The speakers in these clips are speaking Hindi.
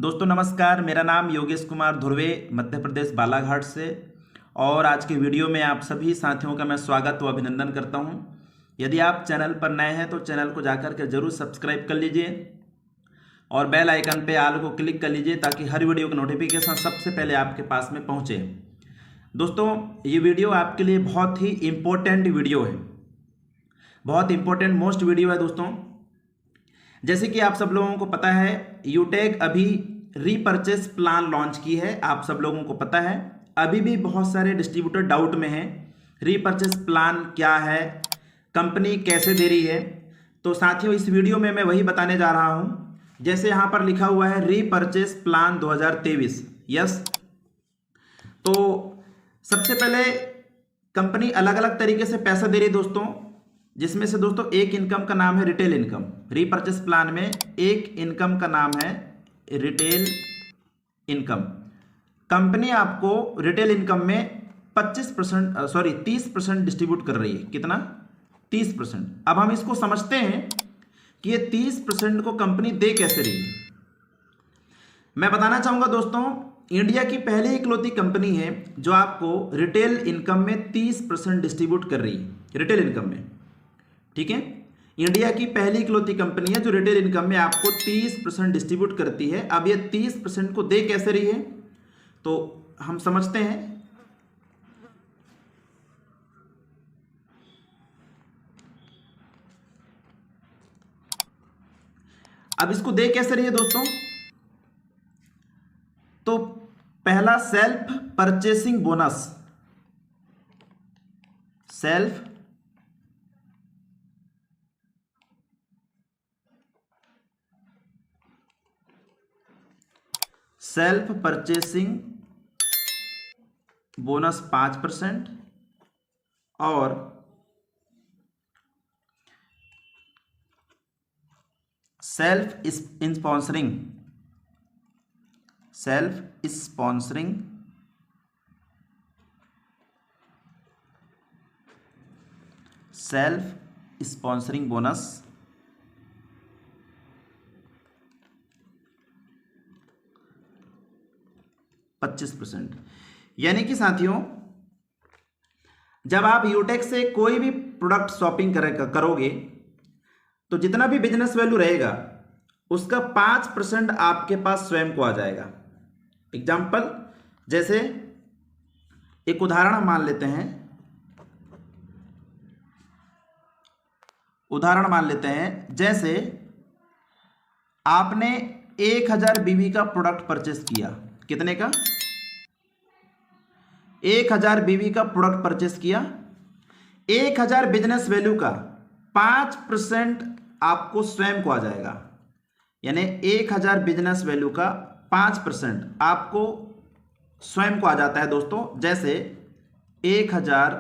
दोस्तों नमस्कार, मेरा नाम योगेश कुमार धुर्वे, मध्य प्रदेश बालाघाट से। और आज के वीडियो में आप सभी साथियों का मैं स्वागत व अभिनंदन करता हूं। यदि आप चैनल पर नए हैं तो चैनल को जाकर के जरूर सब्सक्राइब कर लीजिए और बेल आइकन पे ऑल को क्लिक कर लीजिए ताकि हर वीडियो का नोटिफिकेशन सबसे पहले आपके पास में पहुंचे। दोस्तों ये वीडियो आपके लिए बहुत ही इम्पोर्टेंट वीडियो है, बहुत इम्पोर्टेंट मोस्ट वीडियो है। दोस्तों जैसे कि आप सब लोगों को पता है, यूटेक अभी रीपर्चेस प्लान लॉन्च की है। आप सब लोगों को पता है, अभी भी बहुत सारे डिस्ट्रीब्यूटर डाउट में हैं, रीपर्चेस प्लान क्या है, कंपनी कैसे दे रही है। तो साथियों इस वीडियो में मैं वही बताने जा रहा हूं। जैसे यहां पर लिखा हुआ है रीपर्चेस प्लान 2023, यस। तो सबसे पहले कंपनी अलग अलग तरीके से पैसा दे रही है दोस्तों, जिसमें से दोस्तों एक इनकम का नाम है रिटेल इनकम। रीपर्चेस प्लान में एक इनकम का नाम है रिटेल इनकम। कंपनी आपको रिटेल इनकम में 30% डिस्ट्रीब्यूट कर रही है। कितना? 30%। अब हम इसको समझते हैं कि ये 30% को कंपनी दे कैसे रही है। मैं बताना चाहूंगा दोस्तों, इंडिया की पहली इकलौती कंपनी है जो आपको रिटेल इनकम में 30% डिस्ट्रीब्यूट कर रही है, रिटेल इनकम में। ठीक है, इंडिया की पहली इकलौती कंपनी है जो रिटेल इनकम में आपको 30% डिस्ट्रीब्यूट करती है। अब ये 30% को दे कैसे रही है तो हम समझते हैं। अब इसको दे कैसे रही है दोस्तों, तो पहला self purchasing bonus, self purchasing bonus 5% और सेल्फ स्पॉन्सरिंग बोनस 25%। यानी कि साथियों जब आप यूटेक से कोई भी प्रोडक्ट शॉपिंग करोगे तो जितना भी बिजनेस वैल्यू रहेगा उसका 5% आपके पास स्वयं को आ जाएगा। एग्जाम्पल, जैसे एक उदाहरण हम मान लेते हैं, जैसे आपने 1000 बीवी का प्रोडक्ट परचेस किया। कितने का? 1000 बीवी का प्रोडक्ट परचेस किया। 1000 बिजनेस वैल्यू का 5% आपको स्वयं को आ जाएगा। यानी 1000 बिजनेस वैल्यू का 5% आपको स्वयं को आ जाता है दोस्तों। जैसे 1000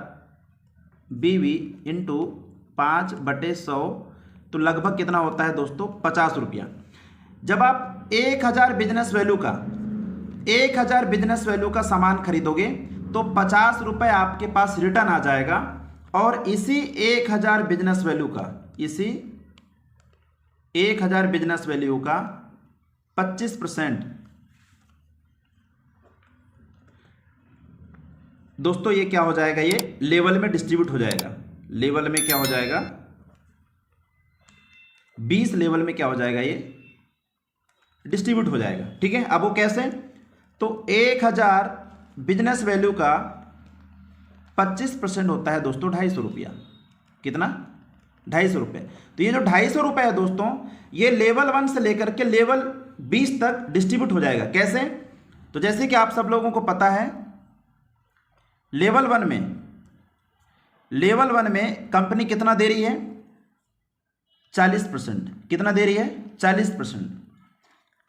बीवी इंटू 5/100 तो लगभग कितना होता है दोस्तों? 50 रुपया। जब आप 1000 बिजनेस वैल्यू का सामान खरीदोगे तो 50 रुपए आपके पास रिटर्न आ जाएगा। और इसी 1000 बिजनेस वैल्यू का 25% दोस्तों ये क्या हो जाएगा? ये लेवल में डिस्ट्रीब्यूट हो जाएगा। लेवल में क्या हो जाएगा? 20 लेवल में क्या हो जाएगा? ये डिस्ट्रीब्यूट हो जाएगा। ठीक है, अब वो कैसे? तो 1000 बिजनेस वैल्यू का 25% होता है दोस्तों 250 रुपया। कितना? 250 रुपये। तो ये जो 250 रुपये है दोस्तों, ये लेवल 1 से लेकर के लेवल 20 तक डिस्ट्रीब्यूट हो जाएगा। कैसे? तो जैसे कि आप सब लोगों को पता है, लेवल 1 में कंपनी कितना दे रही है? 40%। कितना दे रही है? 40%।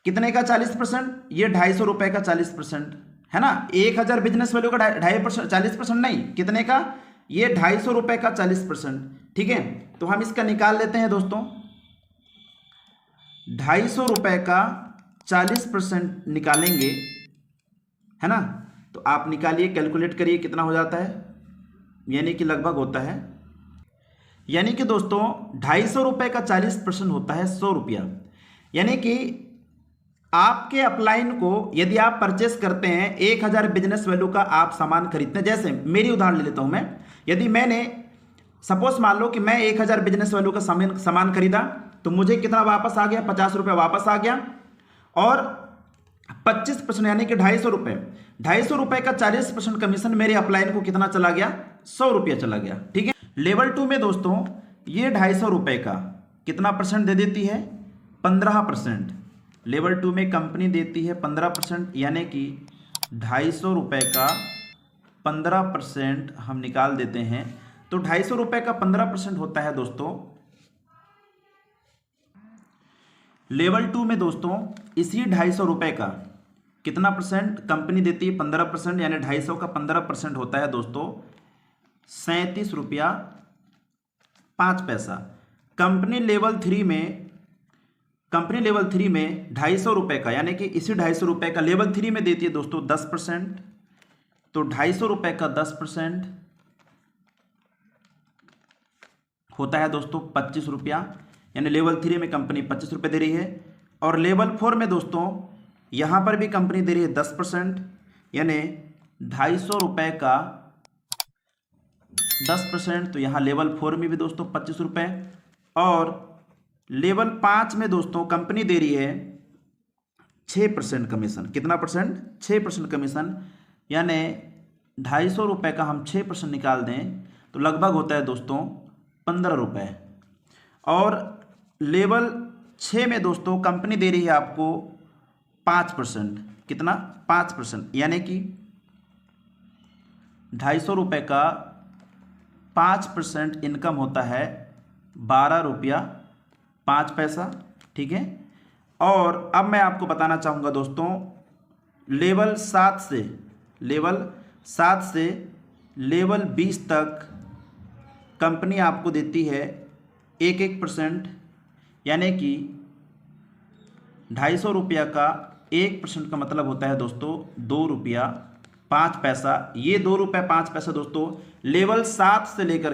कितने का 40%? ये 250 रुपए का 40% है ना। 1000 बिजनेस वैल्यू का 2.5%, 40% नहीं, कितने का? ये 250 रुपए का 40%। ठीक है, तो हम इसका निकाल लेते हैं दोस्तों। 250 रुपए का 40% निकालेंगे, है ना। तो आप निकालिए, कैलकुलेट करिए कितना हो जाता है। यानी कि लगभग होता है, यानी कि दोस्तों 250 रुपए का 40% होता है 100 रुपया। यानी कि आपके अपलाइन को यदि आप परचेस करते हैं 1000 बिजनेस वैल्यू का आप सामान खरीदते हैं, जैसे मेरी उदाहरण ले लेता हूं मैं, यदि मैंने सपोज मान लो कि मैं 1000 बिजनेस वैल्यू का सामान खरीदा तो मुझे कितना वापस आ गया, 50 रुपये वापस आ गया। और 25% यानी कि 250 रुपये, 250 रुपये का 40% कमीशन मेरे अपलाइन को कितना चला गया, 100 रुपया चला गया। ठीक है, लेवल 2 में दोस्तों ये 250 रुपये का कितना परसेंट दे देती है, 15%। लेवल 2 में कंपनी देती है 15%, यानी कि 250 रुपये का 15% हम निकाल देते हैं तो 250 रुपये का 15% होता है दोस्तों। लेवल 2 में दोस्तों इसी 250 रुपये का कितना परसेंट कंपनी देती है, 15%, यानी 250 का 15% होता है दोस्तों 37 रुपया 5 पैसा। कंपनी लेवल 3 में 250 रुपये का, यानी कि इसी 250 रुपये का लेवल 3 में देती है दोस्तों 10%, तो 250 रुपये का 10% होता है दोस्तों 25 रुपया, यानी लेवल 3 में कंपनी 25 रुपये दे रही है। और लेवल 4 में दोस्तों यहाँ पर भी कंपनी दे रही है 10%, यानी 250 रुपये का 10%, तो यहाँ लेवल 4 में भी दोस्तों 25 रुपये। और लेवल 5 में दोस्तों कंपनी दे रही है 6% कमीशन। कितना परसेंट, 6% कमीशन, यानी 250 रुपये का हम 6% निकाल दें तो लगभग होता है दोस्तों 15 रुपये। और लेवल 6 में दोस्तों कंपनी दे रही है आपको 5%। कितना, 5%, यानी कि 250 रुपये का 5% इनकम होता है 12 रुपया 5 पैसा। ठीक है, और अब मैं आपको बताना चाहूँगा दोस्तों लेवल 7 से लेवल 20 तक कंपनी आपको देती है 1% यानी कि 250 रुपया का 1% का मतलब होता है दोस्तों 2 रुपया 5 पैसा। ये 2 रुपया 5 पैसा दोस्तों लेवल 7 से लेकर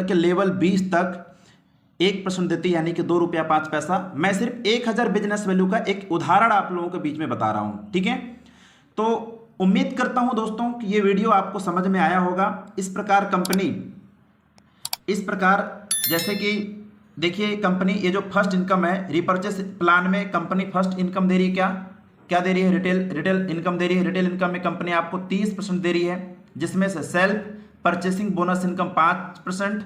के लेवल 20 तक 1% देती है, यानी कि 2 रुपया 5 पैसा। मैं सिर्फ 1000 बिजनेस वैल्यू का एक उदाहरण आप लोगों के बीच में बता रहा हूं। ठीक है, तो उम्मीद करता हूं दोस्तों कि ये वीडियो आपको समझ में आया होगा। इस प्रकार जैसे कि देखिए कंपनी, ये जो फर्स्ट इनकम है रिपर्चेस प्लान में कंपनी फर्स्ट इनकम दे रही है, क्या दे रही है, रिटेल इनकम दे रही है। रिटेल इनकम में कंपनी आपको 30% दे रही है, जिसमें से self purchasing bonus income 5%,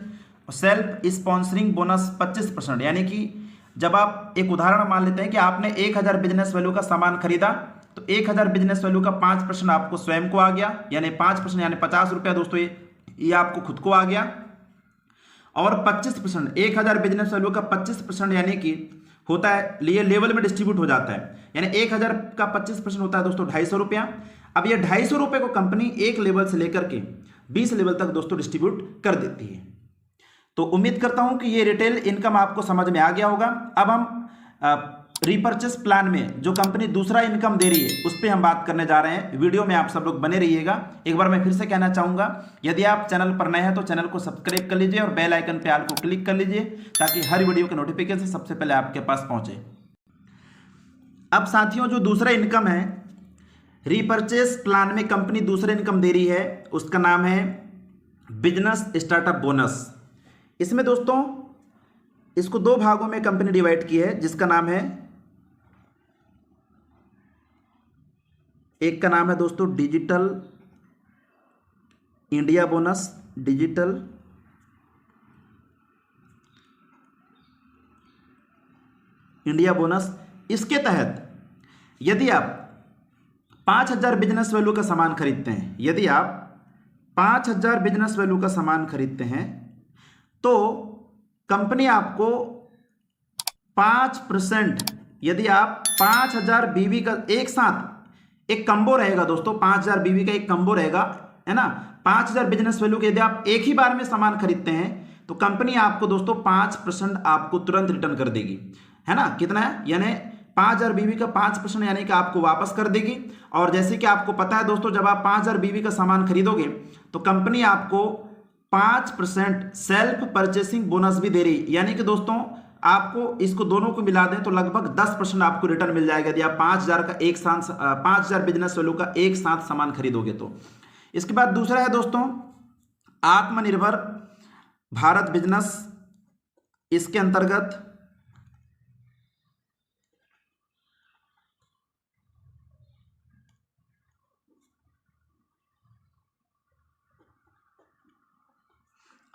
self sponsoring bonus 25%। यानी कि जब आप एक उदाहरण मान लेते हैं कि आपने 1000 बिजनेस वैल्यू का सामान खरीदा तो 1000 बिजनेस वैल्यू का 5% आपको स्वयं को आ गया, यानी 5% यानी 50 रुपया दोस्तों ये आपको खुद को आ गया। और 25% 1000 बिजनेस वैल्यू का 25% यानी कि होता है ये लेवल में डिस्ट्रीब्यूट हो जाता है, यानी 1000 का 25% होता है दोस्तों 250 रुपया। अब ये 250 रुपये को कंपनी एक लेवल से लेकर के 20 लेवल तक दोस्तों डिस्ट्रीब्यूट कर देती है। तो उम्मीद करता हूं कि ये रिटेल इनकम आपको समझ में आ गया होगा। अब हम रिपर्चेस प्लान में जो कंपनी दूसरा इनकम दे रही है उस पर हम बात करने जा रहे हैं। वीडियो में आप सब लोग बने रहिएगा। एक बार मैं फिर से कहना चाहूँगा, यदि आप चैनल पर नए हैं तो चैनल को सब्सक्राइब कर लीजिए और बेल आइकन पे ऑल को क्लिक कर लीजिए ताकि हर वीडियो के नोटिफिकेशन सबसे पहले आपके पास पहुँचे। अब साथियों, जो दूसरा इनकम है रिपर्चेस प्लान में कंपनी दूसरा इनकम दे रही है, उसका नाम है बिजनेस स्टार्टअप बोनस। इसमें दोस्तों इसको 2 भागों में कंपनी डिवाइड की है, जिसका नाम है, एक का नाम है दोस्तों digital India bonus, digital India bonus. इसके तहत यदि आप 5000 बिजनेस वैल्यू का सामान खरीदते हैं, यदि आप 5000 बिजनेस वैल्यू का सामान खरीदते हैं तो कंपनी आपको 5%, यदि आप 5000 बीवी का एक साथ एक कम्बो रहेगा दोस्तों, 5000 बीवी का एक कम्बो रहेगा, है ना। 5000 बिजनेस वैल्यू के यदि आप एक ही बार में सामान खरीदते हैं तो कंपनी आपको दोस्तों 5% आपको तुरंत रिटर्न कर देगी, है ना। कितना है, यानी 5000 बीवी का 5% यानी कि आपको वापस कर देगी। और जैसे कि आपको पता है दोस्तों, जब आप 5000 बीवी का सामान खरीदोगे तो कंपनी आपको 5% सेल्फ परचेसिंग बोनस भी दे रही, यानी कि दोस्तों आपको इसको दोनों को मिला दें तो लगभग 10% आपको रिटर्न मिल जाएगा यदि आप 5,000 का एक साथ 5,000 बिजनेस वैल्यू का एक साथ सामान खरीदोगे तो। इसके बाद दूसरा है दोस्तों आत्मनिर्भर भारत बिजनेस। इसके अंतर्गत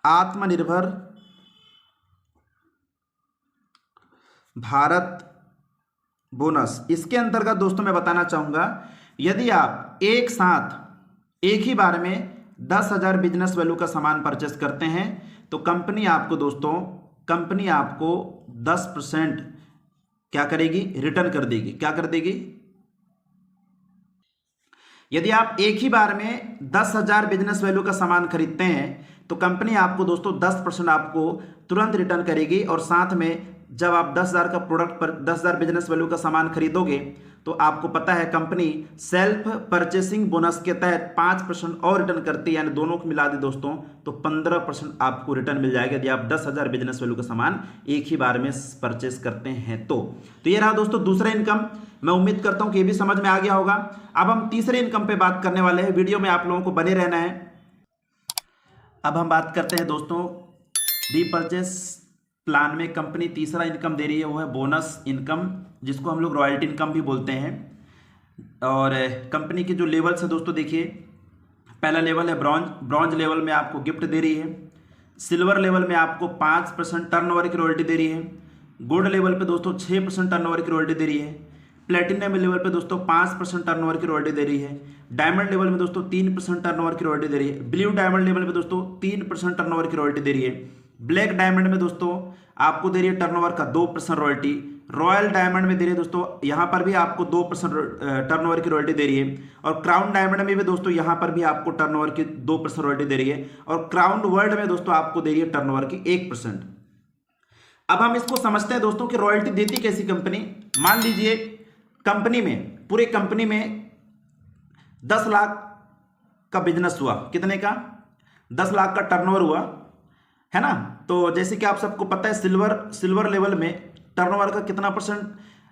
आत्मनिर्भर भारत बोनस, इसके अंतर्गत दोस्तों मैं बताना चाहूंगा यदि आप एक साथ एक ही बार में 10,000 बिजनेस वैल्यू का सामान परचेस करते हैं तो कंपनी आपको दोस्तों 10% क्या करेगी, रिटर्न कर देगी। क्या कर देगी? यदि आप एक ही बार में 10,000 बिजनेस वैल्यू का सामान खरीदते हैं तो कंपनी आपको दोस्तों 10% आपको तुरंत रिटर्न करेगी, और साथ में जब आप 10,000 का प्रोडक्ट पर 10,000 बिजनेस वैल्यू का सामान खरीदोगे तो आपको पता है कंपनी सेल्फ परचेसिंग बोनस के तहत 5% और रिटर्न करती है, यानी दोनों को मिला दे दोस्तों तो 15% आपको रिटर्न मिल जाएगा यदि आप 10,000 बिजनेस वैल्यू का सामान एक ही बार में परचेस करते हैं तो ये रहा दोस्तों दूसरा इनकम। मैं उम्मीद करता हूं कि ये भी समझ में आ गया होगा। अब हम तीसरे इनकम पे बात करने वाले हैं, वीडियो में आप लोगों को बने रहना है। अब हम बात करते हैं दोस्तों रीपर्चेस प्लान में कंपनी तीसरा इनकम दे रही है, वो है बोनस इनकम, जिसको हम लोग रॉयल्टी इनकम भी बोलते हैं। और कंपनी के जो लेवल्स है दोस्तों देखिए, पहला लेवल है ब्रॉन्ज। ब्रॉन्ज लेवल में आपको गिफ्ट दे रही है। सिल्वर लेवल में आपको 5% टर्नओवर की रॉयल्टी दे रही है। गोल्ड लेवल पे दोस्तों 6% टर्नओवर की रॉयल्टी दे रही है। प्लेटिनम लेवल पे दोस्तों 5% टर्नओवर की रॉयल्टी दे रही है। डायमंड लेवल में दोस्तों 3% टर्नओवर की रॉयल्टी दे रही है। ब्लू डायमंड लेवल में दोस्तों 3% टर्नओवर की रॉयल्टी दे रही है। ब्लैक डायमंड में दोस्तों आपको दे रही है टर्नओवर का 2% रॉयल्टी। रॉयल डायमंड में दे रही है दोस्तों, यहाँ पर भी आपको 2% टर्नओवर की रॉयल्टी दे रही है। और क्राउन डायमंड में भी दोस्तों यहाँ पर भी आपको टर्नओवर की 2% रॉयल्टी दे रही है। और क्राउन वर्ल्ड में दोस्तों आपको दे रही है टर्नओवर की 1%। अब हम इसको समझते हैं दोस्तों कि रॉयल्टी देती कैसी कंपनी। मान लीजिए कंपनी में, पूरे कंपनी में 10 लाख का बिजनेस हुआ। कितने का? 10 लाख का टर्नओवर हुआ है ना। तो जैसे कि आप सबको पता है सिल्वर लेवल में टर्नओवर का कितना परसेंट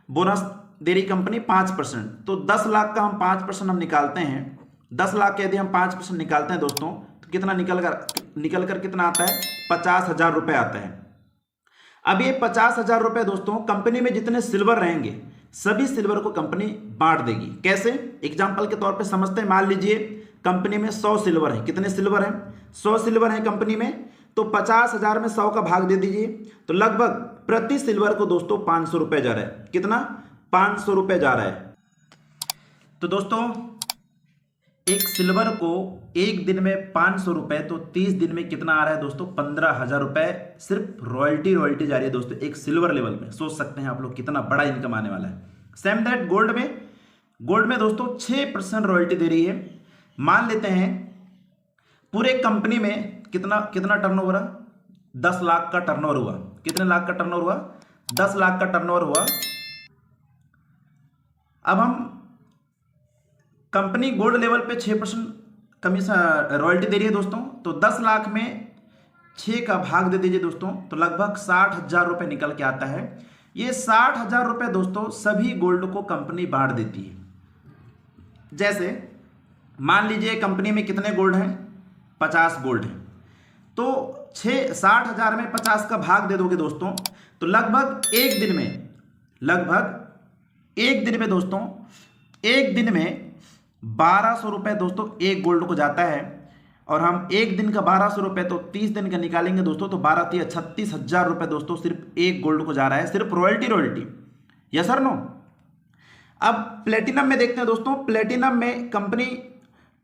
बोनस दे रही कंपनी? 5%। तो 10 लाख का हम 5% हम निकालते हैं। 10 लाख के यदि हम 5% निकालते हैं दोस्तों तो कितना निकल कर कितना आता है? 50,000 रुपए आता है। अब ये 50,000 रुपए दोस्तों कंपनी में जितने सिल्वर रहेंगे सभी सिल्वर को कंपनी बांट देगी। कैसे? एग्जाम्पल के तौर पे समझते हैं। मान लीजिए कंपनी में 100 सिल्वर है। कितने सिल्वर हैं? 100 सिल्वर है कंपनी में। तो 50,000 में 100 का भाग दे दीजिए तो लगभग प्रति सिल्वर को दोस्तों 500 रुपए जा रहा है। कितना? 500 रुपए जा रहा है। तो दोस्तों एक सिल्वर को एक दिन में 500 रुपए, तो 30 दिन में कितना आ रहा है दोस्तों? 15,000 रुपए सिर्फ रॉयल्टी जा रही है दोस्तों एक सिल्वर लेवल में। सोच सकते हैं आप लोग कितना बड़ा इनकम आने वाला है। सेम दैट गोल्ड में दोस्तों 6% रॉयल्टी दे रही है। मान लेते हैं पूरे कंपनी में कितना टर्नओवर है? 10 लाख का टर्नओवर हुआ। कितने लाख का टर्नओवर हुआ? 10 लाख का टर्नओवर हुआ। अब हम कंपनी गोल्ड लेवल पे 6% कमीशन रॉयल्टी दे रही है दोस्तों, तो 10 लाख में 6 का भाग दे दीजिए दोस्तों तो लगभग 60,000 रुपए निकल के आता है। ये 60,000 रुपए दोस्तों सभी गोल्ड को कंपनी बांट देती है। जैसे मान लीजिए कंपनी में कितने गोल्ड हैं? 50 गोल्ड हैं। तो 60,000 में 50 का भाग दे दोगे दोस्तों तो लगभग एक दिन में दोस्तों 1200 रुपए दोस्तों एक गोल्ड को जाता है। और हम एक दिन का 1200 रुपए तो 30 दिन का निकालेंगे दोस्तों तो 12 36,000 रुपए दोस्तों सिर्फ एक गोल्ड को जा रहा है, सिर्फ रॉयल्टी। यस और नो? अब प्लेटिनम में देखते हैं दोस्तों। प्लेटिनम में कंपनी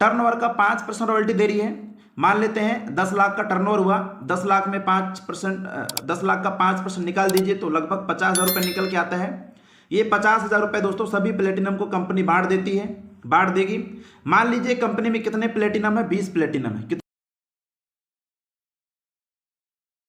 टर्नओवर का 5% रॉयल्टी दे रही है। मान लेते हैं 10 लाख का टर्नओवर हुआ, 10 लाख में 5%, 10 लाख का 5% निकाल दीजिए तो लगभग 50,000 रुपए निकल के आता है। ये 50,000 रुपए दोस्तों सभी प्लेटिनम को कंपनी बांट देगी। मान लीजिए कंपनी में कितने प्लेटिनम है? 20 प्लेटिनम है।